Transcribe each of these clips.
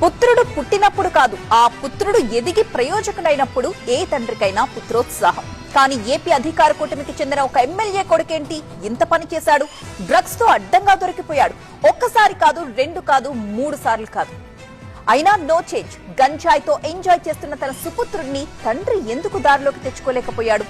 పుత్రుడు పుట్టినప్పుడు కాదు, ఆ పుత్రుడు ఎదిగి ప్రయోజకుడైనప్పుడు ఏ తండ్రికైనా పుత్రోత్సాహం. కానీ ఏపీ అధికార కూటమికి చెందిన ఒక ఎమ్మెల్యే కొడుకేంటి ఇంత పని చేశాడు? డ్రగ్స్ తో అడ్డంగా దొరికిపోయాడు. ఒక్కసారి కాదు, 2 కాదు, 3 సార్లు కాదు. అయినా నో చేంజ్. గంజాయితో ఎంజాయ్ చేస్తున్న తన సుపుత్రుడిని తండ్రి ఎందుకు దారిలోకి తెచ్చుకోలేకపోయాడు?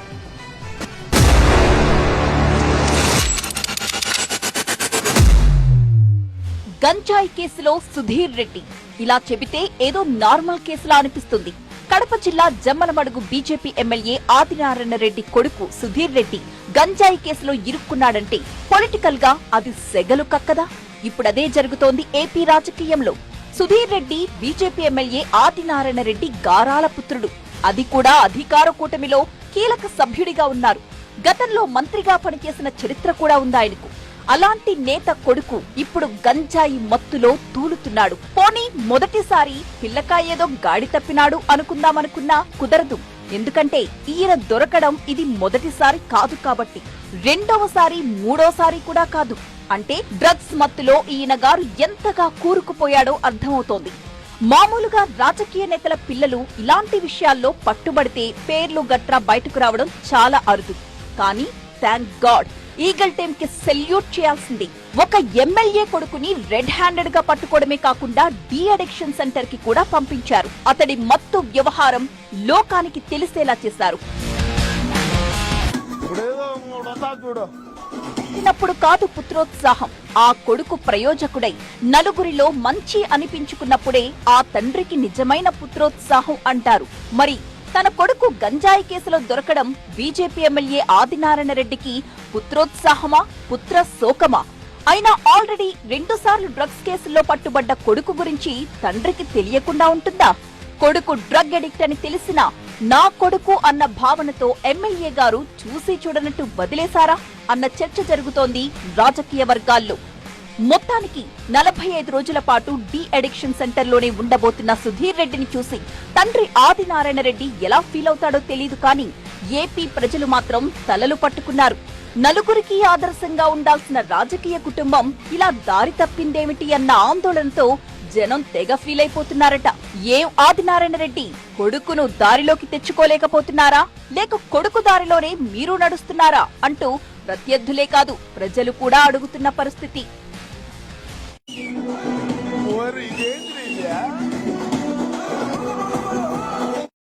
గంజాయి కేసులో సుధీర్ రెడ్డి. ఇలా చెబితే ఏదో నార్మల్ కేసులా అనిపిస్తుంది. కడప జిల్లా జమ్మలమడుగు బీజేపీ ఎమ్మెల్యే ఆదినారాయణ రెడ్డి కొడుకు సుధీర్ రెడ్డి గంజాయి కేసులో ఇరుక్కున్నాడంటే పొలిటికల్ గా అది సెగలు కక్కదా? ఇప్పుడదే జరుగుతోంది ఏపీ రాజకీయంలో. సుధీర్ రెడ్డి బీజేపీ ఎమ్మెల్యే ఆదినారాయణ రెడ్డి గారాల పుత్రుడు. అది కూడా అధికార కూటమిలో కీలక సభ్యుడిగా ఉన్నారు. గతంలో మంత్రిగా పనిచేసిన చరిత్ర కూడా ఉంది ఆయనకు. అలాంటి నేత కొడుకు ఇప్పుడు గంజాయి మత్తులో తూలుతున్నాడు. పోనీ మొదటిసారి పిల్లకాయ ఏదో గాడి తప్పినాడు అనుకుందామనుకున్నా కుదరదు. ఎందుకంటే ఈయన దొరకడం ఇది మొదటిసారి కాదు కాబట్టి. రెండవసారి, మూడోసారి కూడా కాదు. అంటే డ్రగ్స్ మత్తులో ఈయన గారు ఎంతగా కూరుకుపోయాడో అర్థమవుతోంది. మామూలుగా రాజకీయ నేతల పిల్లలు ఇలాంటి విషయాల్లో పట్టుబడితే పేర్లు గట్రా బయటకు రావడం చాలా అరుదు. కానీ థ్యాంక్ గాడ్, ఈగల్ టీమ్ కి సెల్యూట్ చేయాల్సింది. ఒక ఎమ్మెల్యే కొడుకుని రెడ్ హ్యాండెడ్ గా పట్టుకోవడమే కాకుండా డి అడిక్షన్ సెంటర్ కి కూడా పంపించారు. అతడి మత్తు వ్యవహారం లోకానికి తెలిసేలా చేశారు. చిన్నప్పుడు కాదు పుత్రోత్సాహం, ఆ కొడుకు ప్రయోజకుడై నలుగురిలో మంచి అనిపించుకున్నప్పుడే ఆ తండ్రికి నిజమైన పుత్రోత్సాహం అంటారు. మరి తన కొడుకు గంజాయి కేసులో దొరకడం బీజేపీ ఎమ్మెల్యే ఆదినారాయణ రెడ్డికి పుత్రోత్సాహమా, పుత్ర శోకమా? అయినా ఆల్రెడీ 2 సార్లు డ్రగ్స్ కేసుల్లో పట్టుబడ్డ కొడుకు గురించి తండ్రికి తెలియకుండా ఉంటుందా? కొడుకు డ్రగ్ అడిక్ట్ అని తెలిసినా నా కొడుకు అన్న భావనతో ఎమ్మెల్యే గారు చూసి చూడనట్టు వదిలేశారా అన్న చర్చ జరుగుతోంది రాజకీయ వర్గాల్లో. మొత్తానికి 45 రోజుల పాటు డి అడిక్షన్ సెంటర్ లోనే ఉండబోతున్న సుధీర్ రెడ్డిని చూసి తండ్రి ఆదినారాయణ రెడ్డి ఎలా ఫీల్ అవుతాడో తెలీదు. కానీ ఏపీ ప్రజలు మాత్రం తలలు పట్టుకున్నారు. నలుగురికి ఆదర్శంగా ఉండాల్సిన రాజకీయ కుటుంబం ఇలా దారి తప్పిందేమిటి అన్న ఆందోళనతో జనం తెగ ఫీల్ అయిపోతున్నారట. ఏం ఆదినారాయణ రెడ్డి, కొడుకును దారిలోకి తెచ్చుకోలేకపోతున్నారా, లేక కొడుకు దారిలోనే మీరు నడుస్తున్నారా అంటూ ప్రత్యర్థులే కాదు ప్రజలు కూడా అడుగుతున్న పరిస్థితి.